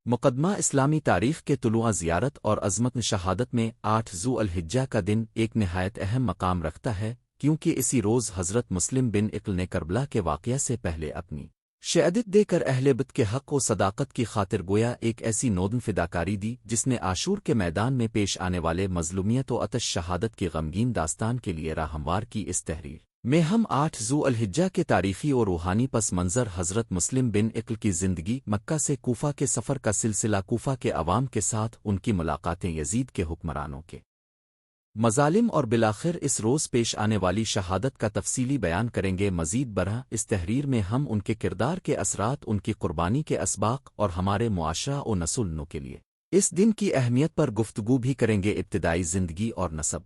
مقدمہ اسلامی تاریخ کے طلوع زیارت اور عظمت شہادت میں 8 ذو الحجہ کا دن ایک نہایت اہم مقام رکھتا ہے، کیونکہ اسی روز حضرت مسلم بن عقل نے کربلا کے واقعہ سے پہلے اپنی شہادت دے کر اہل بیت کے حق و صداقت کی خاطر گویا ایک ایسی نودن فداکاری دی جس نے عاشور کے میدان میں پیش آنے والے مظلومیت و آتش شہادت کی غمگین داستان کے لیے راہ ہموار کی۔ اس تحریر میں ہم 8 ذو الحجہ کے تاریخی اور روحانی پس منظر، حضرت مسلم بن عقل کی زندگی، مکہ سے کوفہ کے سفر کا سلسلہ، کوفہ کے عوام کے ساتھ ان کی ملاقاتیں، یزید کے حکمرانوں کے مظالم اور بالآخر اس روز پیش آنے والی شہادت کا تفصیلی بیان کریں گے۔ مزید برآں اس تحریر میں ہم ان کے کردار کے اثرات، ان کی قربانی کے اسباق اور ہمارے معاشرہ و نسل نو کے لیے اس دن کی اہمیت پر گفتگو بھی کریں گے۔ ابتدائی زندگی اور نسب۔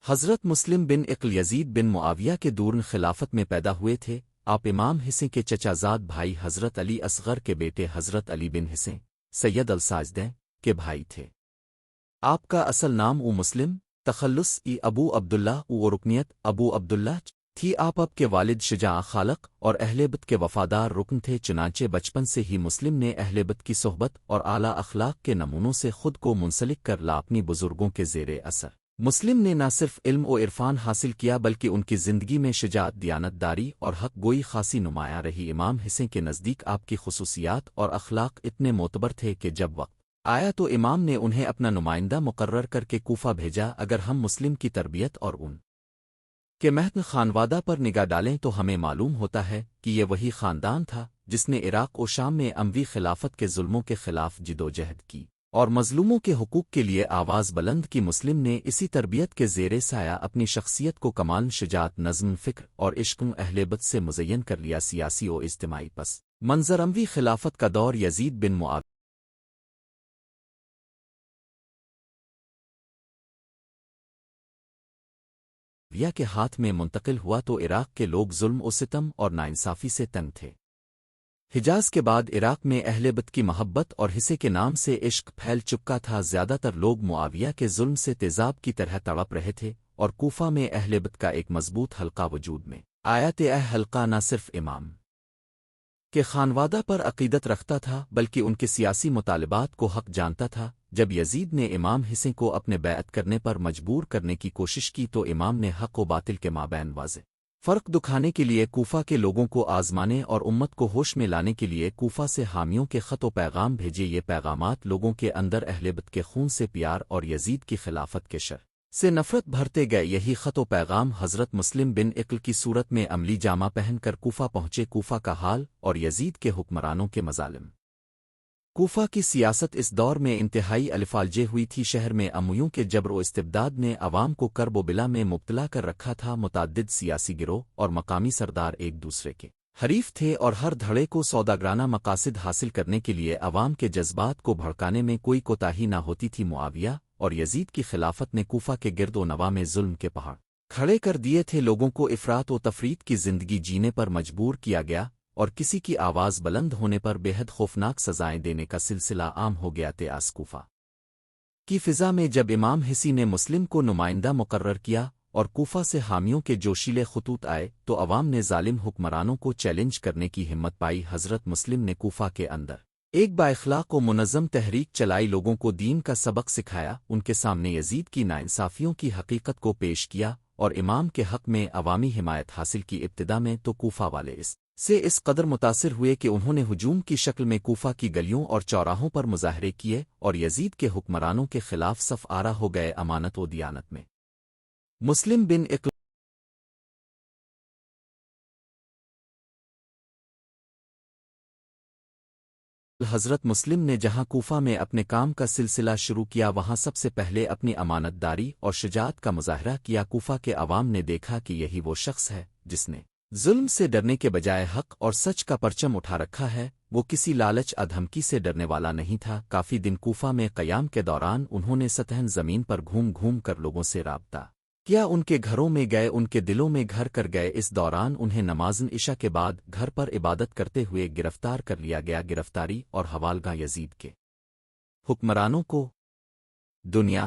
حضرت مسلم بن عقل یزید بن معاویہ کے دورن خلافت میں پیدا ہوئے تھے۔ آپ امام حسین کے چچا زاد بھائی حضرت علی اصغر کے بیٹے حضرت علی بن حسین سید الساجدین کے بھائی تھے۔ آپ کا اصل نام مسلم تخلص ابو عبداللہ و رکنیت ابو عبداللہ تھی۔ آپ کے والد شجاع خالق اور اہل بیت کے وفادار رکن تھے، چنانچہ بچپن سے ہی مسلم نے اہل بیت کی صحبت اور اعلیٰ اخلاق کے نمونوں سے خود کو منسلک کر لا۔ اپنی بزرگوں کے زیر اثر مسلم نے نہ صرف علم و عرفان حاصل کیا بلکہ ان کی زندگی میں شجاعت، دیانت داری اور حق گوئی خاصی نمایاں رہی۔ امام حسین کے نزدیک آپ کی خصوصیات اور اخلاق اتنے معتبر تھے کہ جب وقت آیا تو امام نے انہیں اپنا نمائندہ مقرر کر کے کوفہ بھیجا۔ اگر ہم مسلم کی تربیت اور ان کے مہتن خانوادہ پر نگاہ ڈالیں تو ہمیں معلوم ہوتا ہے کہ یہ وہی خاندان تھا جس نے عراق و شام میں اموی خلافت کے ظلموں کے خلاف جدوجہد کی اور مظلوموں کے حقوق کے لیے آواز بلند کی۔ مسلم نے اسی تربیت کے زیر سایہ اپنی شخصیت کو کمال شجاعت، نظم فکر اور عشق اہل بیت سے مزین کر لیا۔ سیاسی و اجتماعی پس منظر اموی خلافت کا دور یزید بن معاویہ کے ہاتھ میں منتقل ہوا تو عراق کے لوگ ظلم و ستم اور ناانصافی سے تنگ تھے۔ حجاز کے بعد عراق میں اہل بیت کی محبت اور حصے کے نام سے عشق پھیل چکا تھا۔ زیادہ تر لوگ معاویہ کے ظلم سے تیزاب کی طرح تڑپ رہے تھے، اور کوفہ میں اہل بیت کا ایک مضبوط حلقہ وجود میں آیا۔ حلقہ نہ صرف امام کے خانوادہ پر عقیدت رکھتا تھا بلکہ ان کے سیاسی مطالبات کو حق جانتا تھا۔ جب یزید نے امام حسین کو اپنے بیعت کرنے پر مجبور کرنے کی کوشش کی تو امام نے حق و باطل کے مابین واضح فرق دکھانے کے لیے کوفہ کے لوگوں کو آزمانے اور امت کو ہوش میں لانے کے لیے کوفہ سے حامیوں کے خط و پیغام بھیجے۔ یہ پیغامات لوگوں کے اندر اہل بیت کے خون سے پیار اور یزید کی خلافت کے شر سے نفرت بھرتے گئے۔ یہی خط و پیغام حضرت مسلم بن عقل کی صورت میں عملی جامہ پہن کر کوفہ پہنچے۔ کوفہ کا حال اور یزید کے حکمرانوں کے مظالم۔ کوفہ کی سیاست اس دور میں انتہائی الفالجے ہوئی تھی۔ شہر میں امویوں کے جبر و استبداد نے عوام کو کرب و بلا میں مبتلا کر رکھا تھا۔ متعدد سیاسی گروہ اور مقامی سردار ایک دوسرے کے حریف تھے اور ہر دھڑے کو سوداگرانہ مقاصد حاصل کرنے کے لیے عوام کے جذبات کو بھڑکانے میں کوئی کوتاہی نہ ہوتی تھی۔ معاویہ اور یزید کی خلافت نے کوفہ کے گرد و نواح میں ظلم کے پہاڑ کھڑے کر دیے تھے۔ لوگوں کو افراط و تفریط کی زندگی جینے پر مجبور کیا گیا اور کسی کی آواز بلند ہونے پر بے حد خوفناک سزائیں دینے کا سلسلہ عام ہو گیا تھا۔ کوفہ کی فضا میں جب امام حسین نے مسلم کو نمائندہ مقرر کیا اور کوفہ سے حامیوں کے جوشیلے خطوط آئے تو عوام نے ظالم حکمرانوں کو چیلنج کرنے کی ہمت پائی۔ حضرت مسلم نے کوفہ کے اندر ایک بااخلاق و منظم تحریک چلائی، لوگوں کو دین کا سبق سکھایا، ان کے سامنے یزید کی ناانصافیوں کی حقیقت کو پیش کیا اور امام کے حق میں عوامی حمایت حاصل کی۔ ابتدا میں تو کوفہ والے اس قدر متاثر ہوئے کہ انہوں نے ہجوم کی شکل میں کوفہ کی گلیوں اور چوراہوں پر مظاہرے کیے اور یزید کے حکمرانوں کے خلاف صف آرا ہو گئے۔ امانت و دیانت میں مسلم بن عقل حضرت مسلم نے جہاں کوفہ میں اپنے کام کا سلسلہ شروع کیا وہاں سب سے پہلے اپنی امانت داری اور شجاعت کا مظاہرہ کیا۔ کوفہ کے عوام نے دیکھا کہ یہی وہ شخص ہے جس نے ظلم سے ڈرنے کے بجائے حق اور سچ کا پرچم اٹھا رکھا ہے۔ وہ کسی لالچ ادھمکی سے ڈرنے والا نہیں تھا۔ کافی دن کوفہ میں قیام کے دوران انہوں نے سطحن زمین پر گھوم گھوم کر لوگوں سے رابطہ کیا، ان کے گھروں میں گئے، ان کے دلوں میں گھر کر گئے۔ اس دوران انہیں نمازن عشاء کے بعد گھر پر عبادت کرتے ہوئے گرفتار کر لیا گیا۔ گرفتاری اور حوالگاہ یزید کے حکمرانوں کو دنیا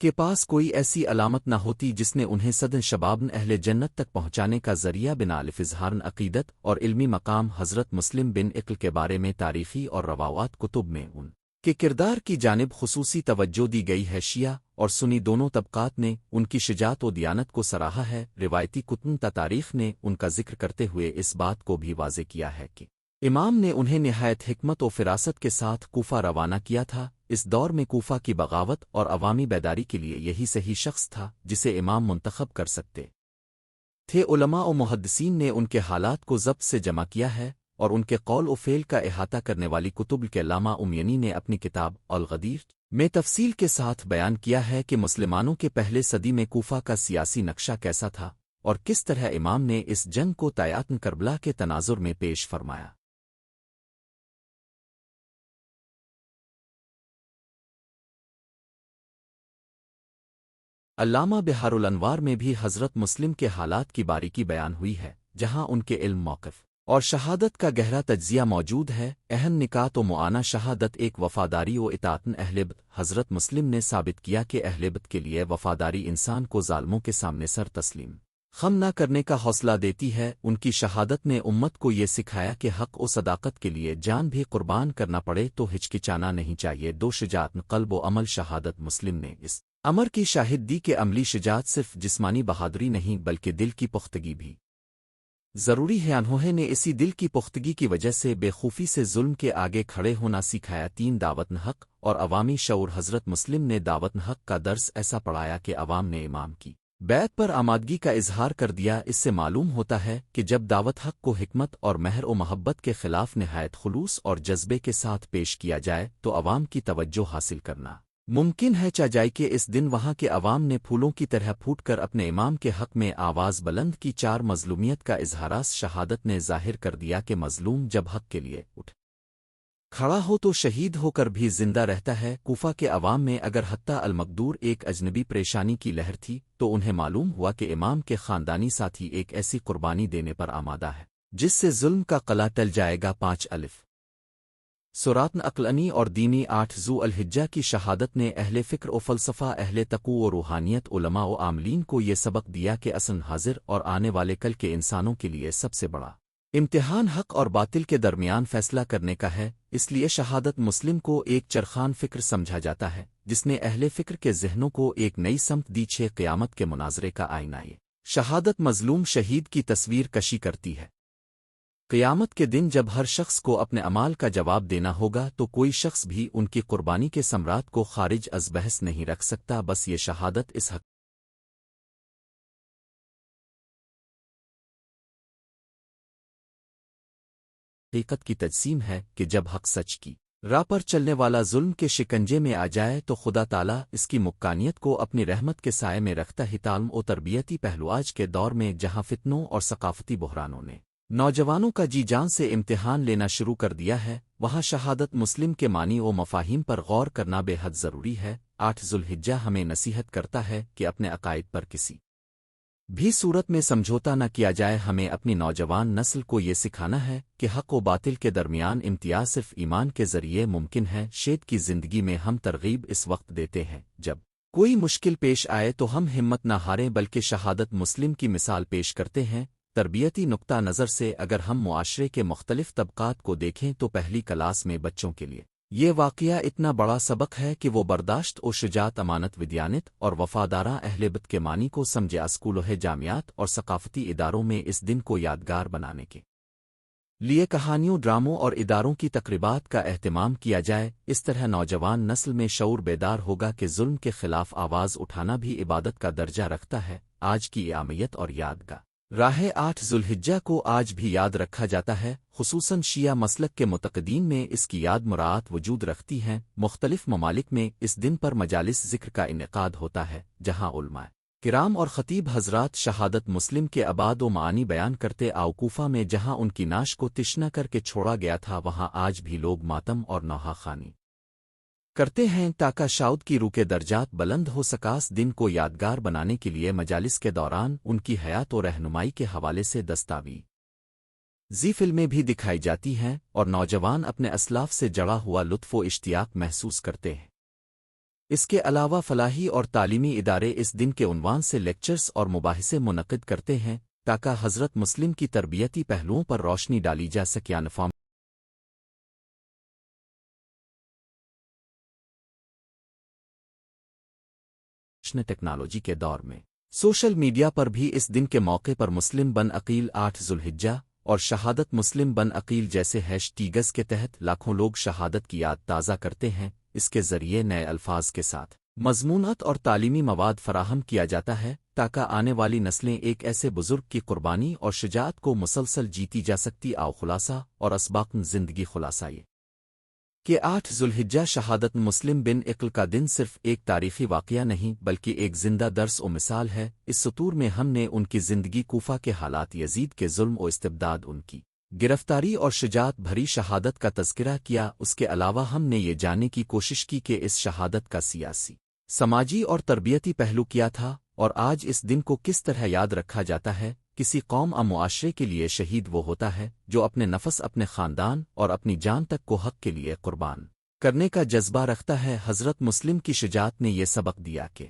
کے پاس کوئی ایسی علامت نہ ہوتی جس نے انہیں صدن شبابن اہل جنت تک پہنچانے کا ذریعہ بنا اظہارن عقیدت اور علمی مقام حضرت مسلم بن عقل کے بارے میں تاریخی اور روایات کتب میں ان کے کردار کی جانب خصوصی توجہ دی گئی ہے۔ شیعہ اور سنی دونوں طبقات نے ان کی شجاعت و دیانت کو سراہا ہے۔ روایتی کتب تاریخ نے ان کا ذکر کرتے ہوئے اس بات کو بھی واضح کیا ہے کہ امام نے انہیں نہایت حکمت و فراست کے ساتھ کوفہ روانہ کیا تھا۔ اس دور میں کوفہ کی بغاوت اور عوامی بیداری کے لیے یہی صحیح شخص تھا جسے امام منتخب کر سکتے تھے۔ علماء و محدثین نے ان کے حالات کو ضبط سے جمع کیا ہے اور ان کے قول و فعل کا احاطہ کرنے والی کتب کے علامہ امیانی نے اپنی کتاب الغدیر میں تفصیل کے ساتھ بیان کیا ہے کہ مسلمانوں کے پہلے صدی میں کوفہ کا سیاسی نقشہ کیسا تھا اور کس طرح امام نے اس جنگ کو طاعتن کربلا کے تناظر میں پیش فرمایا۔ علامہ بحار الانوار میں بھی حضرت مسلم کے حالات کی باریکی بیان ہوئی ہے، جہاں ان کے علم، موقف اور شہادت کا گہرا تجزیہ موجود ہے۔ اہم نکات و معانہ شہادت ایک وفاداری و اطاعتن اہل بیت۔ حضرت مسلم نے ثابت کیا کہ اہل بیت کے لیے وفاداری انسان کو ظالموں کے سامنے سر تسلیم خم نہ کرنے کا حوصلہ دیتی ہے۔ ان کی شہادت نے امت کو یہ سکھایا کہ حق و صداقت کے لیے جان بھی قربان کرنا پڑے تو ہچکچانا نہیں چاہیے۔ دو شجاعت قلب و عمل۔ شہادت مسلم نے اس امر کی شاہد دی کہ عملی شجاعت صرف جسمانی بہادری نہیں بلکہ دل کی پختگی بھی ضروری ہے۔ انہوں نے اسی دل کی پختگی کی وجہ سے بے خوفی سے ظلم کے آگے کھڑے ہونا سکھایا۔ تین دعوت حق اور عوامی شعور۔ حضرت مسلم نے دعوت حق کا درس ایسا پڑھایا کہ عوام نے امام کی بیعت پر آمادگی کا اظہار کر دیا۔ اس سے معلوم ہوتا ہے کہ جب دعوت حق کو حکمت اور مہر و محبت کے خلاف نہایت خلوص اور جذبے کے ساتھ پیش کیا جائے تو عوام کی توجہ حاصل کرنا ممکن ہے۔ چاجائے کہ اس دن وہاں کے عوام نے پھولوں کی طرح پھوٹ کر اپنے امام کے حق میں آواز بلند کی۔ چار مظلومیت کا اظہاراس۔ شہادت نے ظاہر کر دیا کہ مظلوم جب حق کے لیے اٹھ کھڑا ہو تو شہید ہو کر بھی زندہ رہتا ہے۔ کوفہ کے عوام میں اگر حتیٰ المقدور ایک اجنبی پریشانی کی لہر تھی تو انہیں معلوم ہوا کہ امام کے خاندانی ساتھی ایک ایسی قربانی دینے پر آمادہ ہے جس سے ظلم کا قلعہ ٹل جائے گا۔ 5 الف سوراتن عقلانی اور دینی۔ 8 ذو الحجہ کی شہادت نے اہل فکر و فلسفہ، اہل تقوی و روحانیت، علماء و عاملین کو یہ سبق دیا کہ اصل حاضر اور آنے والے کل کے انسانوں کے لیے سب سے بڑا امتحان حق اور باطل کے درمیان فیصلہ کرنے کا ہے۔ اس لیے شہادت مسلم کو ایک چرخان فکر سمجھا جاتا ہے جس نے اہل فکر کے ذہنوں کو ایک نئی سمت دی۔ 6 قیامت کے مناظرے کا آئینہ۔ یہ شہادت مظلوم شہید کی تصویر کشی کرتی ہے۔ قیامت کے دن جب ہر شخص کو اپنے اعمال کا جواب دینا ہوگا تو کوئی شخص بھی ان کی قربانی کے ثمرات کو خارج از بحث نہیں رکھ سکتا۔ بس یہ شہادت اس حقیقت کی تجسیم ہے کہ جب حق سچ کی راہ پر چلنے والا ظلم کے شکنجے میں آ جائے تو خدا تعالیٰ اس کی مقانیت کو اپنی رحمت کے سائے میں رکھتا ہے۔ تعلم و تربیتی پہلو۔ آج کے دور میں جہاں فتنوں اور ثقافتی بحرانوں نے نوجوانوں کا جی جان سے امتحان لینا شروع کر دیا ہے، وہاں شہادت مسلم کے معنی و مفاہیم پر غور کرنا بے حد ضروری ہے۔ 8 ذوالحجہ ہمیں نصیحت کرتا ہے کہ اپنے عقائد پر کسی بھی صورت میں سمجھوتا نہ کیا جائے۔ ہمیں اپنی نوجوان نسل کو یہ سکھانا ہے کہ حق و باطل کے درمیان امتیاز صرف ایمان کے ذریعے ممکن ہے۔ شید کی زندگی میں ہم ترغیب اس وقت دیتے ہیں جب کوئی مشکل پیش آئے تو ہم ہمت نہ ہاریں بلکہ شہادت مسلم کی مثال پیش کرتے ہیں۔ تربیتی نقطہ نظر سے اگر ہم معاشرے کے مختلف طبقات کو دیکھیں تو پہلی کلاس میں بچوں کے لیے یہ واقعہ اتنا بڑا سبق ہے کہ وہ برداشت و شجاعت، امانت، ودیانت اور وفادارہ اہل بیت کے معنی کو سمجھے۔ اسکولوں، جامعات اور ثقافتی اداروں میں اس دن کو یادگار بنانے کے لیے کہانیوں، ڈراموں اور اداروں کی تقریبات کا اہتمام کیا جائے۔ اس طرح نوجوان نسل میں شعور بیدار ہوگا کہ ظلم کے خلاف آواز اٹھانا بھی عبادت کا درجہ رکھتا ہے۔ آج کی اہمیت اور یادگار راہ 8 ذوالحجہ کو آج بھی یاد رکھا جاتا ہے، خصوصاً شیعہ مسلک کے متقدین میں اس کی یاد مراعات وجود رکھتی ہیں۔ مختلف ممالک میں اس دن پر مجالس ذکر کا انعقاد ہوتا ہے جہاں علماء کرام اور خطیب حضرات شہادت مسلم کے ابعاد و معانی بیان کرتے۔ کوفہ میں جہاں ان کی نعش کو تشنہ کر کے چھوڑا گیا تھا وہاں آج بھی لوگ ماتم اور نوحہ خوانی کرتے ہیں تاکہ شاؤد کی روح کے درجات بلند ہو سکاس دن کو یادگار بنانے کے لیے مجالس کے دوران ان کی حیات و رہنمائی کے حوالے سے دستاویزی فلمیں بھی دکھائی جاتی ہیں اور نوجوان اپنے اسلاف سے جڑا ہوا لطف و اشتیاق محسوس کرتے ہیں۔ اس کے علاوہ فلاحی اور تعلیمی ادارے اس دن کے عنوان سے لیکچرز اور مباحثے منعقد کرتے ہیں تاکہ حضرت مسلم کی تربیتی پہلوؤں پر روشنی ڈالی جا سکے۔ انفارمیشن ٹیکنالوجی کے دور میں سوشل میڈیا پر بھی اس دن کے موقع پر مسلم بن عقیل 8 ذوالحجہ اور شہادت مسلم بن عقیل جیسے ہیش ٹیگز کے تحت لاکھوں لوگ شہادت کی یاد تازہ کرتے ہیں۔ اس کے ذریعے نئے الفاظ کے ساتھ مضمونات اور تعلیمی مواد فراہم کیا جاتا ہے تاکہ آنے والی نسلیں ایک ایسے بزرگ کی قربانی اور شجاعت کو مسلسل جیتی جا سکتی۔ آؤ خلاصہ اور اسباق زندگی خلاصہ یہ کہ 8 ذوالحجہ شہادت مسلم بن عقیل کا دن صرف ایک تاریخی واقعہ نہیں بلکہ ایک زندہ درس و مثال ہے۔ اس سطور میں ہم نے ان کی زندگی کوفہ کے حالات، یزید کے ظلم و استبداد، ان کی گرفتاری اور شجاعت بھری شہادت کا تذکرہ کیا۔ اس کے علاوہ ہم نے یہ جاننے کی کوشش کی کہ اس شہادت کا سیاسی، سماجی اور تربیتی پہلو کیا تھا اور آج اس دن کو کس طرح یاد رکھا جاتا ہے۔ کسی قوم اور معاشرے کے لیے شہید وہ ہوتا ہے جو اپنے نفس، اپنے خاندان اور اپنی جان تک کو حق کے لیے قربان کرنے کا جذبہ رکھتا ہے۔ حضرت مسلم کی شجاعت نے یہ سبق دیا کہ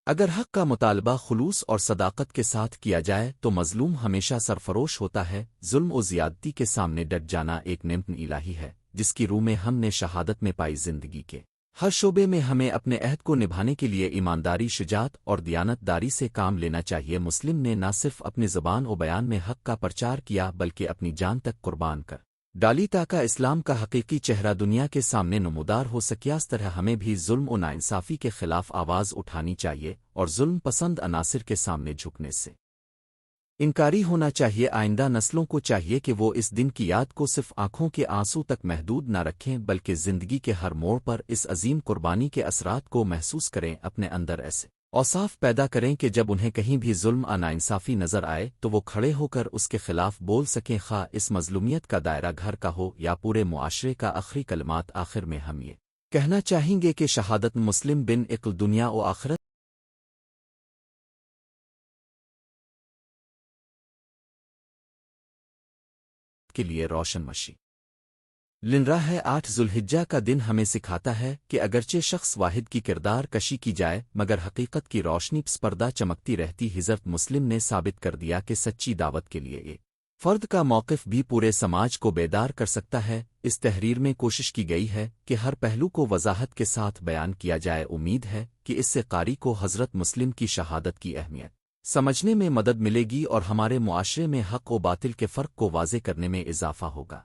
اگر حق کا مطالبہ خلوص اور صداقت کے ساتھ کیا جائے تو مظلوم ہمیشہ سرفروش ہوتا ہے۔ ظلم و زیادتی کے سامنے ڈٹ جانا ایک نعمت الہی ہے جس کی روح میں ہم نے شہادت میں پائی۔ زندگی کے ہر شعبے میں ہمیں اپنے عہد کو نبھانے کے لیے ایمانداری، شجاعت اور دیانت داری سے کام لینا چاہیے۔ مسلم نے نہ صرف اپنی زبان و بیان میں حق کا پرچار کیا بلکہ اپنی جان تک قربان کر ڈالی تاکہ اسلام کا حقیقی چہرہ دنیا کے سامنے نمودار ہو سکے۔ اس طرح ہمیں بھی ظلم و ناانصافی کے خلاف آواز اٹھانی چاہیے اور ظلم پسند عناصر کے سامنے جھکنے سے انکاری ہونا چاہیے۔ آئندہ نسلوں کو چاہیے کہ وہ اس دن کی یاد کو صرف آنکھوں کے آنسو تک محدود نہ رکھیں بلکہ زندگی کے ہر موڑ پر اس عظیم قربانی کے اثرات کو محسوس کریں، اپنے اندر ایسے اوصاف پیدا کریں کہ جب انہیں کہیں بھی ظلم اور ناانصافی نظر آئے تو وہ کھڑے ہو کر اس کے خلاف بول سکیں، خواہ اس مظلومیت کا دائرہ گھر کا ہو یا پورے معاشرے کا۔ آخری کلمات آخر میں ہم یہ کہنا چاہیں گے کہ شہادت مسلم بن عقیل دنیا و آخرت کے لیے روشن مشی لنرا ہے۔ 8 ذوالحجہ کا دن ہمیں سکھاتا ہے کہ اگرچہ شخص واحد کی کردار کشی کی جائے مگر حقیقت کی روشنی پردہ چمکتی رہتی۔ حضرت مسلم نے ثابت کر دیا کہ سچی دعوت کے لیے ایک فرد کا موقف بھی پورے سماج کو بیدار کر سکتا ہے۔ اس تحریر میں کوشش کی گئی ہے کہ ہر پہلو کو وضاحت کے ساتھ بیان کیا جائے۔ امید ہے کہ اس سے قاری کو حضرت مسلم کی شہادت کی اہمیت سمجھنے میں مدد ملے گی اور ہمارے معاشرے میں حق و باطل کے فرق کو واضح کرنے میں اضافہ ہوگا۔